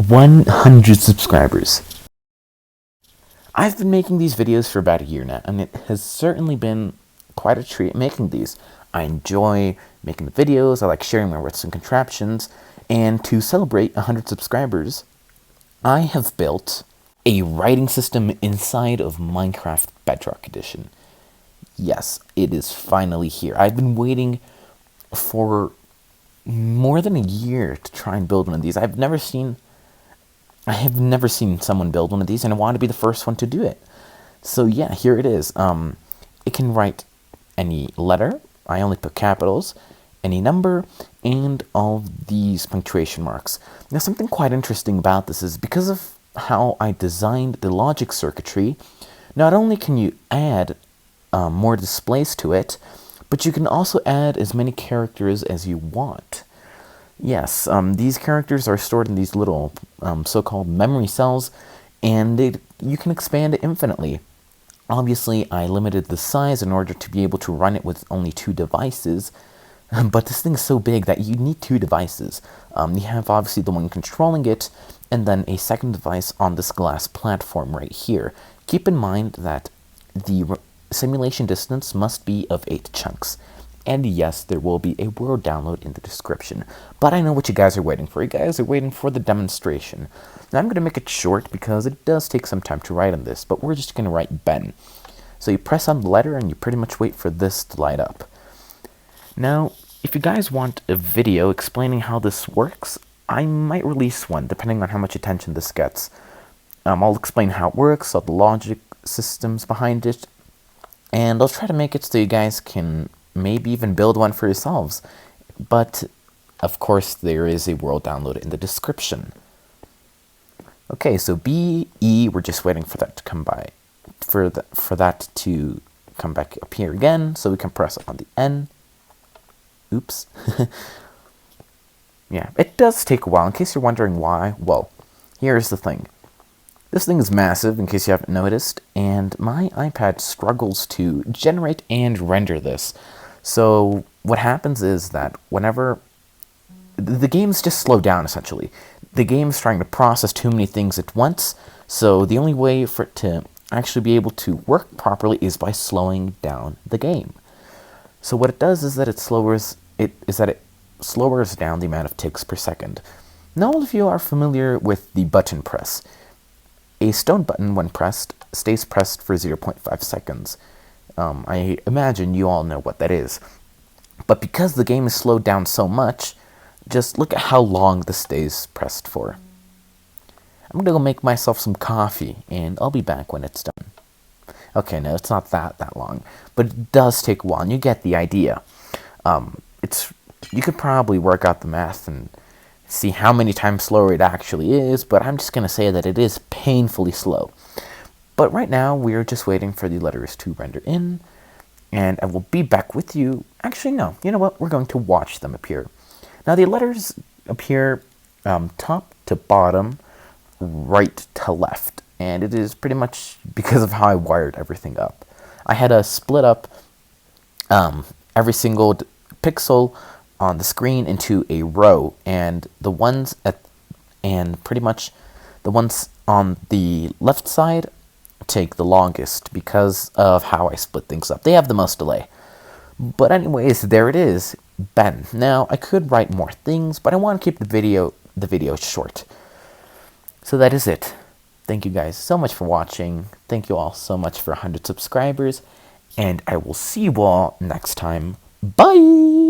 100 subscribers. I've been making these videos for about a year now, and it has certainly been quite a treat making these. I enjoy making the videos, I like sharing my redstone contraptions, and to celebrate 100 subscribers, I have built a writing system inside of Minecraft Bedrock Edition. Yes, it is finally here. I've been waiting for more than a year to try and build one of these. I have never seen someone build one of these, and I want to be the first one to do it. So yeah, here it is. It can write any letter. I only put capitals, any number, and all of these punctuation marks. Now, something quite interesting about this is because of how I designed the logic circuitry, not only can you add more displays to it, but you can also add as many characters as you want. Yes, these characters are stored in these little so-called memory cells, and you can expand it infinitely. Obviously, I limited the size in order to be able to run it with only 2 devices, but this thing is so big that you need 2 devices. You have obviously the one controlling it, and then a second device on this glass platform right here. Keep in mind that the simulation distance must be of 8 chunks. And yes, there will be a Word download in the description. But I know what you guys are waiting for. You guys are waiting for the demonstration. Now I'm going to make it short because it does take some time to write on this, but we're just going to write Ben. So you press on the letter and you pretty much wait for this to light up. Now, if you guys want a video explaining how this works, I might release one depending on how much attention this gets. I'll explain how it works, all the logic systems behind it, and I'll try to make it so you guys can maybe even build one for yourselves. But of course there is a world download in the description. Okay, so BE, we're just waiting for that to come by, for that to come back up here again, so we can press on the N. Oops. Yeah, it does take a while. In case you're wondering why, well, here's the thing. This thing is massive, in case you haven't noticed, and my iPad struggles to generate and render this. So what happens is that whenever the game's just slow down, essentially. The game's trying to process too many things at once, so the only way for it to actually be able to work properly is by slowing down the game. So what it does is that it slowers down the amount of ticks per second. Now all of you are familiar with the button press. A stone button, when pressed, stays pressed for 0.5 seconds. I imagine you all know what that is. But because the game is slowed down so much, just look at how long this stays pressed for. I'm gonna go make myself some coffee, and I'll be back when it's done. Okay, no, it's not that long, but it does take a while, and you get the idea. You could probably work out the math and see how many times slower it actually is, but I'm just gonna say that it is painfully slow. But right now, we're just waiting for the letters to render in, and I will be back with you. Actually, no, you know what? We're going to watch them appear. Now, the letters appear top to bottom, right to left, and it is pretty much because of how I wired everything up. I had to split up every single pixel on the screen into a row, and pretty much the ones on the left side take the longest because of how I split things up. They have the most delay. But anyways, there it is, Ben. Now, I could write more things, but I want to keep the video short. So that is it. Thank you guys so much for watching. Thank you all so much for 100 subscribers, and I will see you all next time. Bye!